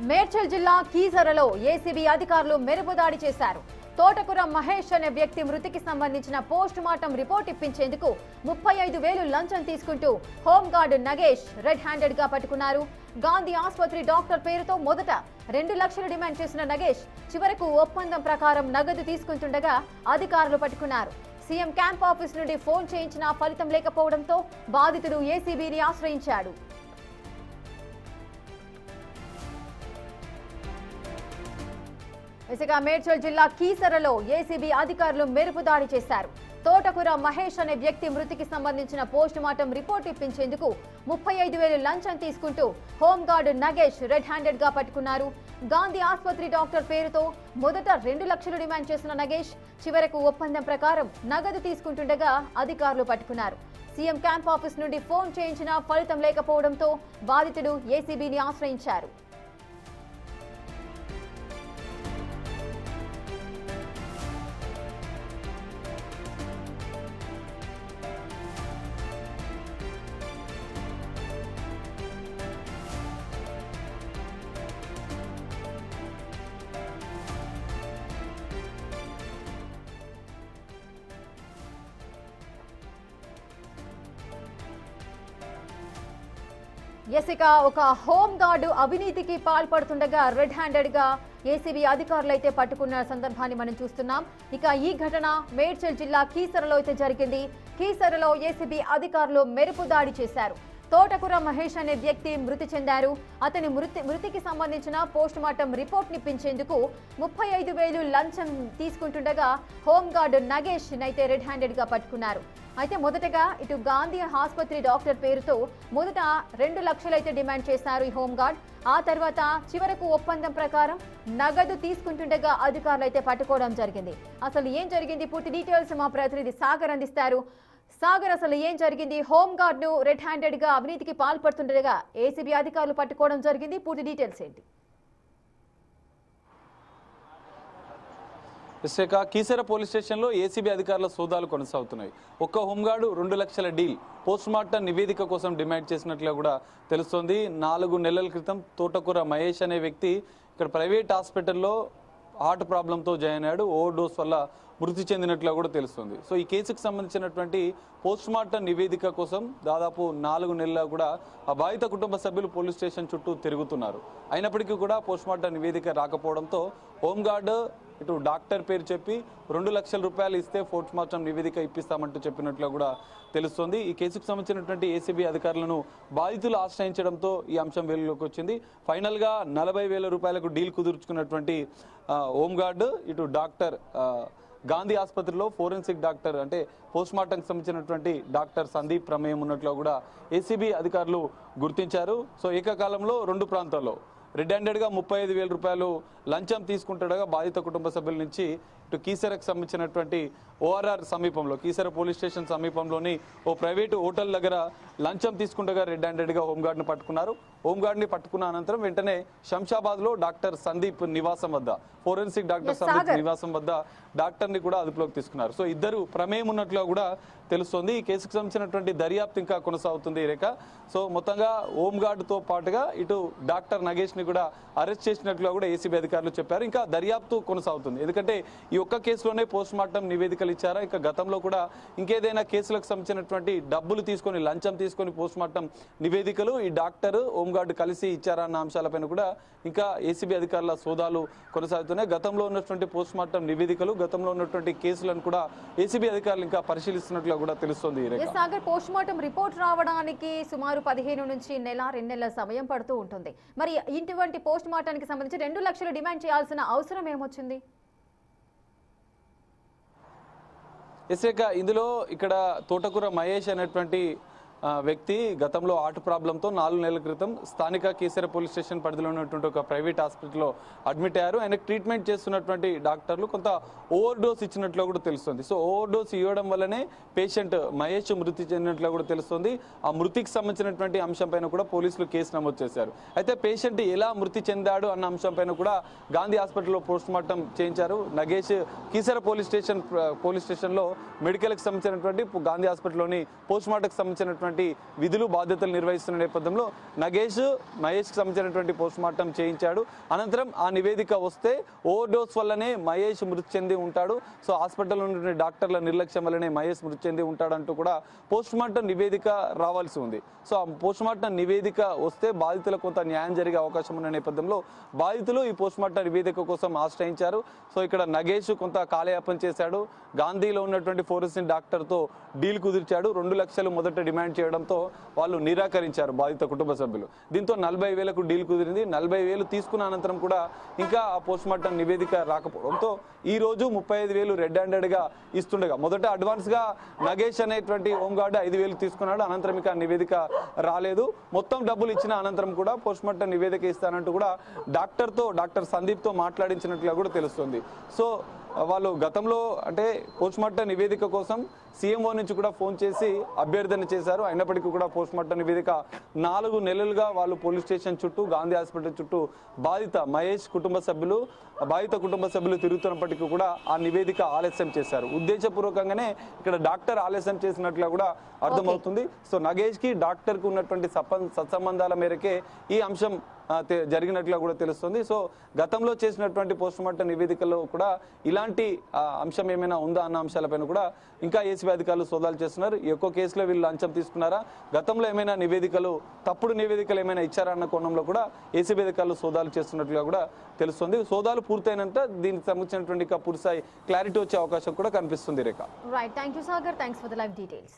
మేడ్చల్ జిల్లా కీసరలో ఏసీబీ అధికారులు మెరుపుదాడి చేశారు. తోటకూర మహేష్ అనే వ్యక్తి మృతికి సంబంధించిన పోస్ట్ మార్టం రిపోర్ట్ ఇప్పించేందుకు 35,000 లంచం తీసుకుంటూ హోంగార్డ్ నగేష్ రెడ్ హ్యాండెడ్ గా పట్టుకున్నారు. గాంధీ ఆసుపత్రి డాక్టర్ పేరుతో మొదట 2 లక్షలు డిమాండ్ చేసిన నగేష్ చివరకు ఒప్పందం ప్రకారం నగదు తీసుకుంటుండగా అధికారులు పట్టుకున్నారు. సీఎం క్యాంప్ ఆఫీస్ నుండి ఫోన్ చేయించినా ఫలితం లేకపోవడంతో బాధితుడు ఏసీబీని ఆశ్రయించాడు. మేడ్చల్ జిల్లా కీసరలో ఏసీబీ అధికారులు మెరుపుదాడి చేశారు. తోటకూర మహేష్ అనే వ్యక్తి మృతికి సంబంధించిన పోస్ట్ మార్టం రిపోర్ట్ ఇప్పించేందుకు 35,000 లంచం తీసుకుంటూ హోంగార్డ్ నగేష్ రెడ్ హ్యాండెడ్ గా పట్టుకున్నారు. గాంధీ ఆసుపత్రి డాక్టర్ పేరుతో మొదట 2 లక్షలు డిమాండ్ చేసిన నగేష్ చివరకు ఒప్పందం ప్రకారం నగదు తీసుకుంటుండగా అధికారులు పట్టుకున్నారు. సీఎం క్యాంప్ ఆఫీస్ నుండి ఫోన్ చేయించినా ఫలితం లేకపోవడంతో బాధితుడు ఏసీబీని ఆశ్రయించారు. ఒక హోం గార్డు అవినీతికి పాల్పడుతుండగా రెడ్ హ్యాండెడ్ గా ఏసీబీ అధికారులు అయితే పట్టుకున్న సందర్భాన్ని మనం చూస్తున్నాం. ఈ ఘటన మేడ్చల్ జిల్లా కీసరలో అయితే జరిగింది. కీసరలో ఏసీబీ అధికారులు మెరుపు దాడి చేశారు. తోటకూర మహేష్ అనే వ్యక్తి మృతి చెందారు. అతని మృతికి సంబంధించిన పోస్ట్ మార్టం రిపోర్ట్ నిప్పించేందుకు 35,000 లంచం తీసుకుంటుండగా హోంగార్డ్ నగేష్ అయితే రెడ్ హ్యాండెడ్ గా పట్టుకున్నారు. అయితే మొదటగా ఇటు గాంధీ ఆసుపత్రి డాక్టర్ పేరుతో మొదట 2 లక్షలు అయితే డిమాండ్ చేశారు ఈ హోంగార్డ్. ఆ తర్వాత చివరకు ఒప్పందం ప్రకారం నగదు తీసుకుంటుండగా అధికారులు అయితే పట్టుకోవడం జరిగింది. అసలు ఏం జరిగింది పూర్తి డీటెయిల్స్ మా ప్రతినిధి సాగర్ అందిస్తారు. సాగర్, అసలు ఏం జరిగింది? హోంగార్డ్ ను రెడ్ హ్యాండెడ్ గా అవినీతికి పాల్పడుతుండగా ఏసీబీ అధికారులు పట్టుకోవడం జరిగింది. పూర్తి డీటెయిల్స్ ఏంటి? కీసర పోలీస్ స్టేషన్లో ఏసీబీ అధికారుల సోదాలు కొనసాగుతున్నాయి. ఒక్క హోంగార్డు 2 లక్షల డీల్ పోస్ట్ మార్టం నివేదిక కోసం డిమాండ్ చేసినట్లుగా కూడా తెలుస్తోంది. 4 నెలల క్రితం తోటకూర మహేష్ అనే వ్యక్తి ఇక్కడ ప్రైవేట్ హాస్పిటల్లో హార్ట్ ప్రాబ్లంతో జాయిన్ అయ్యాడు. ఓవర్ డోస్ వల్ల మృతి చెందినట్లుగా కూడా తెలుస్తుంది. సో ఈ కేసుకు సంబంధించినటువంటి పోస్ట్ మార్టం నివేదిక కోసం దాదాపు 4 నెలలు కూడా ఆ బాధిత కుటుంబ సభ్యులు పోలీస్ స్టేషన్ చుట్టూ తిరుగుతున్నారు. అయినప్పటికీ కూడా పోస్ట్ మార్టం నివేదిక రాకపోవడంతో హోంగార్డ్ ఇటు డాక్టర్ పేరు చెప్పి 2 లక్షల రూపాయలు ఇస్తే పోస్ట్ మార్టం నివేదిక ఇప్పిస్తామంటూ చెప్పినట్లు కూడా తెలుస్తోంది. ఈ కేసుకు సంబంధించినటువంటి ఏసీబీ అధికారులను బాధితులు ఆశ్రయించడంతో ఈ అంశం వెలుగులోకి వచ్చింది. ఫైనల్గా 40,000 రూపాయలకు డీల్ కుదుర్చుకున్నటువంటి హోంగార్డ్ ఇటు డాక్టర్ గాంధీ ఆసుపత్రిలో ఫోరెన్సిక్ డాక్టర్ అంటే పోస్ట్ మార్టంకి సంబంధించినటువంటి డాక్టర్ సందీప్ ప్రమేయం ఉన్నట్లు కూడా ఏసీబీ అధికారులు గుర్తించారు. సో ఏకకాలంలో 2 ప్రాంతాల్లో రెడ్ హ్యాండెడ్గా 35,000 రూపాయలు లంచం తీసుకుంటుండగా బాధిత కుటుంబ సభ్యుల నుంచి ఇటు కీసరకు సంబంధించినటువంటి ఓఆర్ఆర్ సమీపంలో కీసర పోలీస్ స్టేషన్ సమీపంలోని ఓ ప్రైవేటు హోటల్ దగ్గర లంచం తీసుకుంటగా రెడ్ హ్యాండెడ్గా హోంగార్డ్ని పట్టుకున్నారు. హోంగార్డ్ని పట్టుకున్న అనంతరం వెంటనే శంషాబాద్లో డాక్టర్ సందీప్ నివాసం వద్ద ఫోరెన్సిక్ డాక్టర్ సందీప్ నివాసం వద్ద డాక్టర్ని కూడా అదుపులోకి తీసుకున్నారు. సో ఇద్దరు ప్రమేయం ఉన్నట్లుగా కూడా తెలుస్తోంది. ఈ కేసుకు సంబంధించినటువంటి దర్యాప్తు ఇంకా కొనసాగుతుంది రేఖ. సో మొత్తంగా హోంగార్డ్తో పాటుగా ఇటు డాక్టర్ నగేష్ని కూడా అరెస్ట్ చేసినట్లుగా కూడా ఏసీబీ అధికారులు చెప్పారు. ఇంకా దర్యాప్తు కొనసాగుతుంది. ఎందుకంటే ఈ ఒక్క కేసులోనే పోస్ట్ మార్టం నివేదికలు ఇచ్చారా, ఇంకా గతంలో కూడా ఇంకేదైనా కేసులకు సంబంధించినటువంటి డబ్బులు తీసుకొని లంచం తీసుకొని పోస్ట్ మార్టం నివేదికలు ఈ డాక్టర్ హోంగార్డ్ కలిసి ఇచ్చారా అన్న అంశాలపైన కూడా ఇంకా ఏసీబీ అధికారుల సోదాలు కొనసాగుతున్నాయి. గతంలో ఉన్నటువంటి పోస్ట్ మార్టం నివేదికలు, గతంలో ఉన్నటువంటి కేసులను కూడా ఏసీబీ అధికారులు ఇంకా పరిశీలిస్తున్నట్లు కూడా తెలుస్తుంది. పోస్ట్ మార్టం రిపోర్ట్ రావడానికి సుమారు 15 నుంచి 1-2 నెలల సమయం పడుతూ ఉంటుంది. మరి ఇటువంటి పోస్ట్ మార్టానికి సంబంధించి 2 లక్షలు డిమాండ్ చేయాల్సిన అవసరం ఏమొచ్చింది? ఇందులో ఇక్కడ తోటకూర మహేష్ అనేటువంటి వ్యక్తి గతంలో హార్ట్ ప్రాబ్లంతో 4 నెలల క్రితం స్థానిక కీసర పోలీస్ స్టేషన్ పరిధిలో ఉన్నటువంటి ఒక ప్రైవేట్ హాస్పిటల్లో అడ్మిట్ అయ్యారు. ఆయనకు ట్రీట్మెంట్ చేస్తున్నటువంటి డాక్టర్లు కొంత ఓవర్ డోస్ ఇచ్చినట్లు కూడా తెలుస్తుంది. సో ఓవర్ డోస్ ఇవ్వడం వల్లనే పేషెంట్ మహేష్ మృతి చెందినట్లు కూడా తెలుస్తుంది. ఆ మృతికి సంబంధించినటువంటి అంశం పైన కూడా పోలీసులు కేసు నమోదు చేశారు. అయితే పేషెంట్ ఎలా మృతి చెందాడు అన్న అంశం పైన కూడా గాంధీ హాస్పిటల్లో పోస్ట్ మార్టం చేయించారు. నగేష్ కీసర పోలీస్ స్టేషన్లో మెడికల్కి సంబంధించినటువంటి గాంధీ హాస్పిటల్లోని పోస్ట్ మార్టంకి సంబంధించినటువంటి సంబంధించినటువంటి విధులు బాధ్యతలు నిర్వహిస్తున్న నేపథ్యంలో మహేష్కి సంబంధించినటువంటి పోస్ట్ మార్టం చేయించాడు. అనంతరం ఆ నివేదిక వస్తే ఓవర్ డోస్ వల్లనే మహేష్ మృతి చెంది ఉంటాడు, సో హాస్పిటల్లో ఉన్నటువంటి డాక్టర్ల నిర్లక్ష్యం వల్లనే మహేష్ మృతి చెంది ఉంటాడంటూ కూడా పోస్ట్ మార్టం నివేదిక రావాల్సి ఉంది. సో ఆ పోస్ట్ మార్టం నివేదిక వస్తే బాధితులకు కొంత న్యాయం జరిగే అవకాశం ఉన్న నేపథ్యంలో బాధితులు ఈ పోస్ట్ మార్టం నివేదిక కోసం ఆశ్రయించారు. సో ఇక్కడ నగేష్ కొంత కాలయాపన చేశాడు. గాంధీలో ఉన్నటువంటి ఫోరెన్సిక్ డాక్టర్తో డీల్ కుదిర్చాడు. 2 లక్షలు మొదట డిమాండ్ చేయడంతో వాళ్ళు నిరాకరించారు బాధిత కుటుంబ సభ్యులు. దీంతో 40,000కు డీల్ కుదిరింది. 40,000 తీసుకున్న అనంతరం కూడా ఇంకా ఆ పోస్ట్ మార్టం నివేదిక రాకపోవడంతో ఈ రోజు 35,000 రెడ్ హ్యాండెడ్గా ఇస్తుండగా మొదట అడ్వాన్స్గా నగేష్ అనేటువంటి హోంగార్డు 5,000 తీసుకున్నాడు. అనంతరం ఇక నివేదిక రాలేదు. మొత్తం డబ్బులు ఇచ్చిన అనంతరం కూడా పోస్ట్ మార్టం నివేదిక ఇస్తానంటూ కూడా డాక్టర్ సందీప్తో మాట్లాడించినట్లుగా కూడా తెలుస్తుంది. సో వాళ్ళు గతంలో అంటే పోస్ట్ మార్టం నివేదిక కోసం సీఎంఓ నుంచి కూడా ఫోన్ చేసి అభ్యర్థన చేశారు. అయినప్పటికీ కూడా పోస్ట్ మార్టం నివేదిక 4 నెలలుగా వాళ్ళు పోలీస్ స్టేషన్ చుట్టూ, గాంధీ హాస్పిటల్ చుట్టూ బాధిత కుటుంబ సభ్యులు తిరుగుతున్నప్పటికీ కూడా ఆ నివేదిక ఆలస్యం చేశారు. ఉద్దేశపూర్వకంగానే ఇక్కడ డాక్టర్ ఆలస్యం చేసినట్లుగా కూడా అర్థమవుతుంది. సో నగేష్కి డాక్టర్కి ఉన్నటువంటి సత్సంబంధాల మేరకే ఈ అంశం జరిగినట్లుగా కూడా తెలుస్తుంది. సో గతంలో చేసినటువంటి పోస్ట్ మార్టం నివేదికలో కూడా ఇలాంటి అంశం ఏమైనా ఉందా అన్న అంశాలపైన కూడా ఇంకా ఏసీబీ అధికారులు సోదాలు చేస్తున్నారు. ఎక్కువ కేసులో వీళ్ళు లంచం తీసుకున్నారా, గతంలో ఏమైనా తప్పుడు నివేదికలు ఏమైనా ఇచ్చారా అన్న కోణంలో కూడా ఏసీబీ అధికారులు సోదాలు చేస్తున్నట్లుగా కూడా తెలుస్తుంది. సోదాలు పూర్తయినంత దీనికి సంబంధించినటువంటి పూర్తిస్థాయి క్లారిటీ వచ్చే అవకాశం కూడా కనిపిస్తుంది. Rekha. Right, thank you Sagar, thanks for the live details.